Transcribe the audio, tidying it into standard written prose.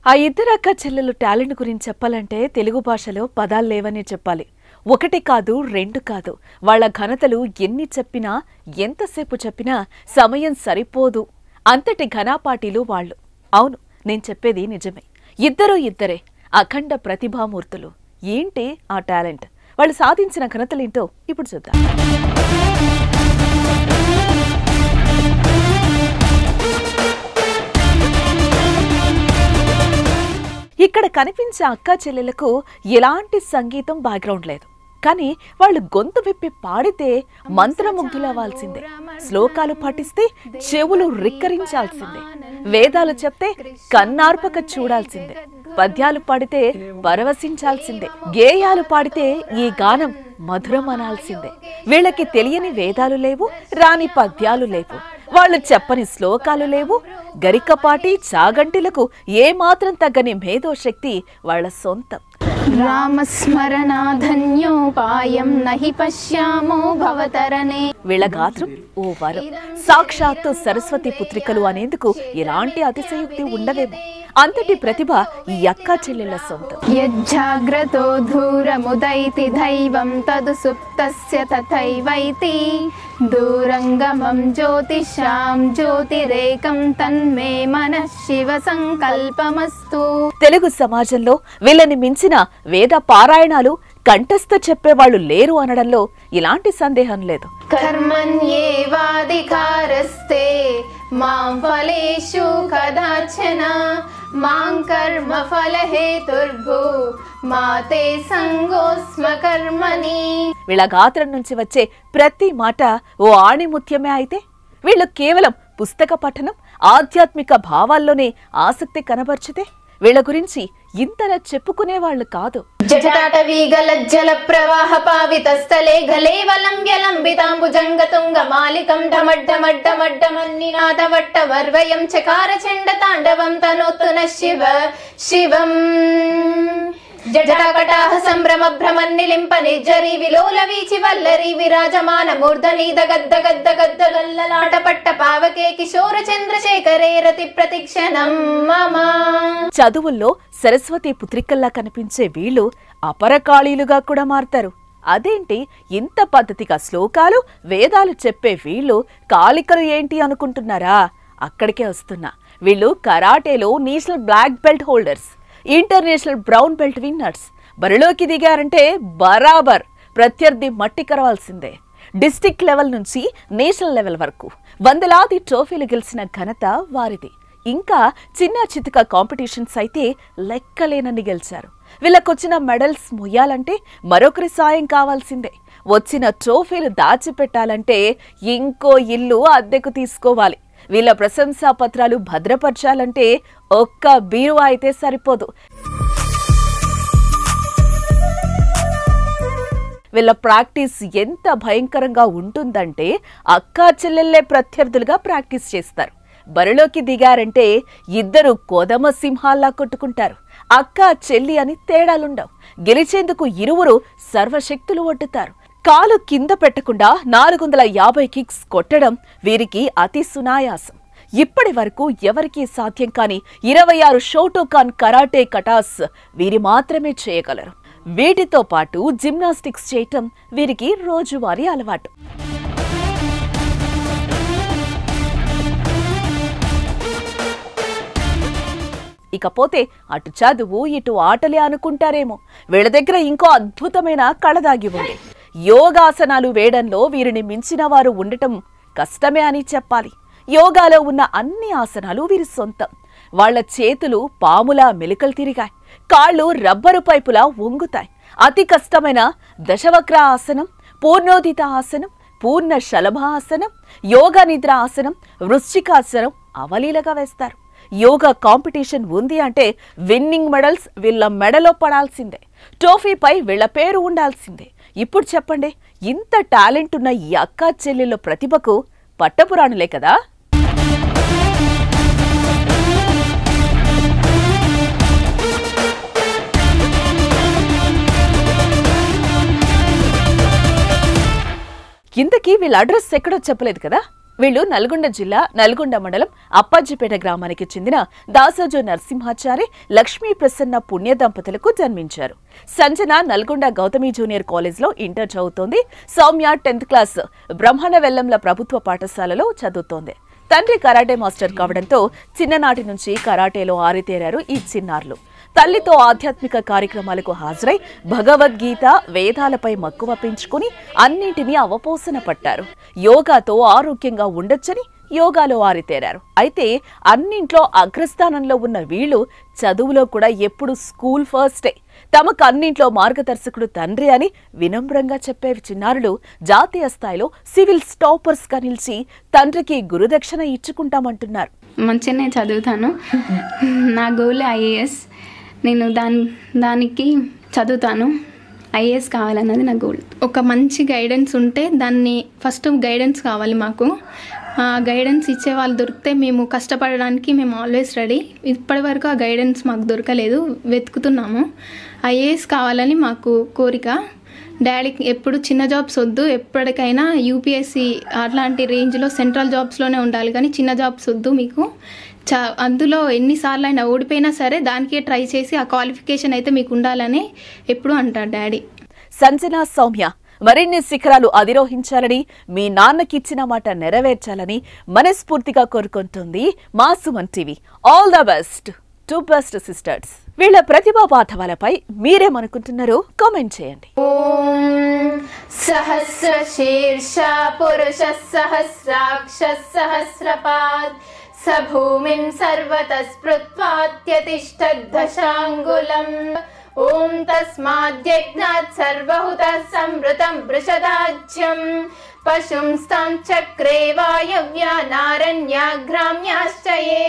ఆ ఇద్దరు అక్క చెల్లెలు టాలెంట్ గురించి చెప్పాలంటే తెలుగు భాషలో పదాలు లేవనే చెప్పాలి. ఒకటి కాదు, రెండు కాదు. వాళ్ళ ఘనతలు ఎన్ని చెప్పినా, ఎంతసేపు చెప్పినా సమయం సరిపోదు. అంతటి ఘనాపాటీలు వాళ్ళు. అవును, నేను చెప్పేది నిజమే. ఇద్దరే అఖండ ప్రతిభామూర్తులు. ఏంటి ఆ టాలెంట్? వాళ్ళు సాధించిన ఘనతలేంటో ఇప్పుడు చూద్దాం. ఇక్కడ కనిపించే అక్కా చెల్లెలకు ఎలాంటి సంగీతం బ్యాక్గ్రౌండ్ లేదు. కానీ వాళ్ళు గొంతు విప్పి పాడితే మంత్రముగ్ధులవ్వాల్సిందే. శ్లోకాలు పఠిస్తే చెవులు రిక్కరించాల్సిందే. వేదాలు చెప్తే కన్నార్పక చూడాల్సిందే. పద్యాలు పాడితే పరవశించాల్సిందే. గేయాలు పాడితే ఈ గానం మధురం అనాల్సిందే. వీళ్ళకి తెలియని వేదాలు లేవు, రాని పద్యాలు లేవు, వాళ్ళు చెప్పని శ్లోకాలు లేవు. గరికపాటి చాగంటిలకు ఏమాత్రం తగ్గని మేధోశక్తి వాళ్ళ సొంతం. రామస్మరణాధన్యోపాయం నహి పశ్యామో భవతరణే. వీళ్ళ గాత్రం ఓ వరం. సాక్షాత్తు సరస్వతి పుత్రికలు అనేందుకు ఎలాంటి అతిశయోక్తి ఉండవేమో. అంతటి ప్రతిభ ఈ అక్కా చెల్లెళ్ల సొంతం. యజ్జాగ్రతో ధూరముదైతి దైవం తదు సుప్తస్య తథైవైతి దూరంగమం జ్యోతిషాం జ్యోతిరేకం తన్మే మనః శివ సంకల్పమస్తు. తెలుగు సమాజంలో వీళ్ళని మించిన వేద పారాయణాలు కంఠస్థ చెప్పేవాళ్లు లేరు అనడంలో ఇలాంటి సందేహం లేదు. కర్మణ్యేవాధికారస్తే మాం ఫలేషు కదాచన మాం కర్మ ఫలహేతుర్భూ మాతే సంగోస్మ కర్మణి. వీళ్ళ గాత్రం నుంచి వచ్చే ప్రతి మాట ఓ ఆణిముత్యమే అయితే వీళ్ళు కేవలం పుస్తక పఠనం, ఆధ్యాత్మిక భావాల్లోనే ఆసక్తి కనబర్చితే వీళ్ళ గురించి ఇంతలా చెప్పుకునేవాళ్లు కాదు. జటాటవీగలజ్జల ప్రవాహ పావిత స్థలే గలేవలంబ్యలంబితాంబుజంగతుంగ మాలికం ఢమడ్ఢమడ్ఢమడ్ఢమన్నినాదవట్ట వర్వయం చకార చండ తాండవం తనోత్తున శివ శివం. జటాకటాహ సంభ్రమ భ్రమన్నిలింప నిర్జరి విలోల వీచి వల్లరి విరాజమాన మూర్ధనీద గద్ద గద్ద గద్ద గల్లలాట పట్ట పావకే కిశోర చంద్రశేఖరే రతి ప్రతిక్షణం మమ. చదువుల్లో సరస్వతి పుత్రికల్లా కనిపించే వీళ్ళు అపరకాళీలుగా కూడా మారతారు. అదేంటి ఇంత పద్ధతిగా శ్లోకాలు, వేదాలు చెప్పే వీళ్ళు కాళికలు ఏంటి అనుకుంటున్నారా? అక్కడికే వస్తున్నా. వీళ్ళు కరాటేలో national black belt holders, international brown belt winners. బరిలోకి దిగారంటే బరాబర్ ప్రత్యర్థి మట్టి కరవాల్సిందే. డిస్ట్రిక్ట్ లెవెల్ నుంచి నేషనల్ లెవెల్ వరకు వందలాది ట్రోఫీలు గెలిచిన ఘనత వారిది. ఇంకా చిన్న చితక కాంపిటీషన్స్ అయితే లెక్కలేనన్ని గెలిచారు. వీళ్ళకొచ్చిన మెడల్స్ ముయ్యాలంటే మరొకరి సాయం కావాల్సిందే. వచ్చిన ట్రోఫీలు దాచిపెట్టాలంటే ఇంకో ఇల్లు అద్దెకు తీసుకోవాలి. వీళ్ళ ప్రశంసా పత్రాలు భద్రపరచాలంటే ఒక్క బీరువా అయితే సరిపోదు. వీళ్ళ ప్రాక్టీస్ ఎంత భయంకరంగా ఉంటుందంటే అక్కా చెల్లెళ్లే ప్రత్యర్థులుగా ప్రాక్టీస్ చేస్తారు. బరిలోకి దిగారంటే ఇద్దరు కోదమ సింహాల్లా కొట్టుకుంటారు. అక్క చెల్లి అని తేడాలుండవు. గెలిచేందుకు ఇరువురు సర్వశక్తులు ఒడ్డుతారు. కాలు కింద పెట్టకుండా 450 కిక్స్ కొట్టడం వీరికి అతి సునాయాసం. ఇప్పటి వరకు ఎవరికీ సాధ్యం కాని 26 షోటోకాన్ కరాటే కటాస్ వీరి మాత్రమే చేయగలరు. వీటితో పాటు జిమ్నాస్టిక్స్ చేయటం వీరికి రోజువారీ అలవాటు. ఇకపోతే అటు చదువు, ఇటు ఆటలే అనుకుంటారేమో. వీళ్ళ దగ్గర ఇంకో అద్భుతమైన కళ దాగి ఉంది. యోగాసనాలు వేయడంలో వీరిని మించిన వారు ఉండటం కష్టమే అని చెప్పాలి. యోగాలో ఉన్న అన్ని ఆసనాలు వీరి సొంతం. వాళ్ల చేతులు పాములా మెలికలు తిరిగాయి, కాళ్ళు రబ్బరు పైపులా వంగుతాయి. అతి కష్టమైన దశవక్ర ఆసనం, పూర్ణోదిత ఆసనం, పూర్ణ శలభాసనం, యోగా నిద్ర ఆసనం, వృశ్చికాసనం అవలీలగా వేస్తారు. యోగా కాంపిటీషన్ ఉంది అంటే విన్నింగ్ మెడల్స్ వీళ్ళ మెడలో పడాల్సిందే. ట్రోఫీపై వీళ్ల పేరు ఉండాల్సిందే. ఇప్పుడు చెప్పండి, ఇంత టాలెంట్ ఉన్న ఈ అక్కా చెల్లెళ్ళ ప్రతిభకు పట్టపురాణులే కదా. ఇంతకీ వీళ్ళ అడ్రస్ ఎక్కడో చెప్పలేదు కదా. వీళ్ళు నల్గొండ జిల్లా నల్గొండ మండలం అప్పాజిపేట గ్రామానికి చెందిన దాసోజు నరసింహాచారి లక్ష్మీ ప్రసన్న పుణ్య దంపతులకు జన్మించారు. సంజన నల్గొండ గౌతమి జూనియర్ కాలేజ్లో ఇంటర్ చదువుతోంది. సౌమ్య 10th క్లాస్ బ్రహ్మణవెల్లంల ప్రభుత్వ పాఠశాలలో చదువుతోంది. తండ్రి కరాటే మాస్టర్ కావడంతో చిన్ననాటి నుంచి కరాటేలో ఆరితేరారు ఈ చిన్నారులు. తల్లితో ఆధ్యాత్మిక కార్యక్రమాలకు హాజరై భగవద్గీత, వేదాలపై మక్కువ పెంచుకుని అన్నింటినీ అవపోసన పట్టారు. యోగాతో ఆరోగ్యంగా ఉండొచ్చని యోగాలో ఆరితేరారు. అయితే అన్నింట్లో అగ్రస్థానంలో ఉన్న వీళ్లు చదువులో కూడా ఎప్పుడు స్కూల్ ఫస్టే. తమకు అన్నింట్లో మార్గదర్శకుడు తండ్రి అని వినమ్రంగా చెప్పే చిన్నారులు జాతీయ స్థాయిలో సివిల్ టాపర్స్ గా నిలిచి తండ్రికి గురుదక్షిణ ఇచ్చుకుంటామంటున్నారు. మంచిగానే చదువుతాను. నా గోల్ ఐఏఎస్. నేను దానికి చదువుతాను. ఐఏఎస్ కావాలన్నది నా గోల్. ఒక మంచి గైడెన్స్ ఉంటే దాన్ని ఫస్ట్ గైడెన్స్ కావాలి మాకు. గైడెన్స్ ఇచ్చే వాళ్ళు దొరికితే మేము కష్టపడడానికి మేము ఆల్వేస్ రెడీ. ఇప్పటి వరకు ఆ గైడెన్స్ మాకు దొరకలేదు, వెతుకుతున్నాము. ఐఏఎస్ కావాలని మాకు కోరిక. డాడీకి ఎప్పుడు చిన్న జాబ్స్ వద్దు, ఎప్పటికైనా యూపీఎస్సీ అట్లాంటి రేంజ్లో సెంట్రల్ జాబ్స్లోనే ఉండాలి, కానీ చిన్న జాబ్స్ వద్దు మీకు. అందులో ఎన్నిసార్లు అయినా ఓడిపోయినా సరే దానికే ట్రై చేసి ఆ క్వాలిఫికేషన్ అయితే మీకు ఉండాలని ఎప్పుడు అంటారు డాడీ. సంజన, సౌమ్య మరిన్ని శిఖరాలు అధిరోహించాలని, మీ నాన్నకిచ్చిన మాట నెరవేర్చాలని మనస్ఫూర్తిగా కోరుకుంటుంది మా Suman TV. All the best to best sisters. వీళ్ళ ప్రతిభా పాఠవాలపై మీరేమనుకుంటున్నారో కామెంట్ చేయండి. సహస్ర శీర్ష పురుష సహస్రాక్ష సహస్రపాద్ సభూమిం సర్వతః స్పృత్వాత్యతిష్ఠద్దశాంగులం. ఓం తస్మాద్యజ్ఞాత్ సర్వహుతః సంవృతం వృషదాజ్యం పశుంస్తాం చక్రే వాయవ్యా నారణ్యా గ్రామ్యాశ్చ యే.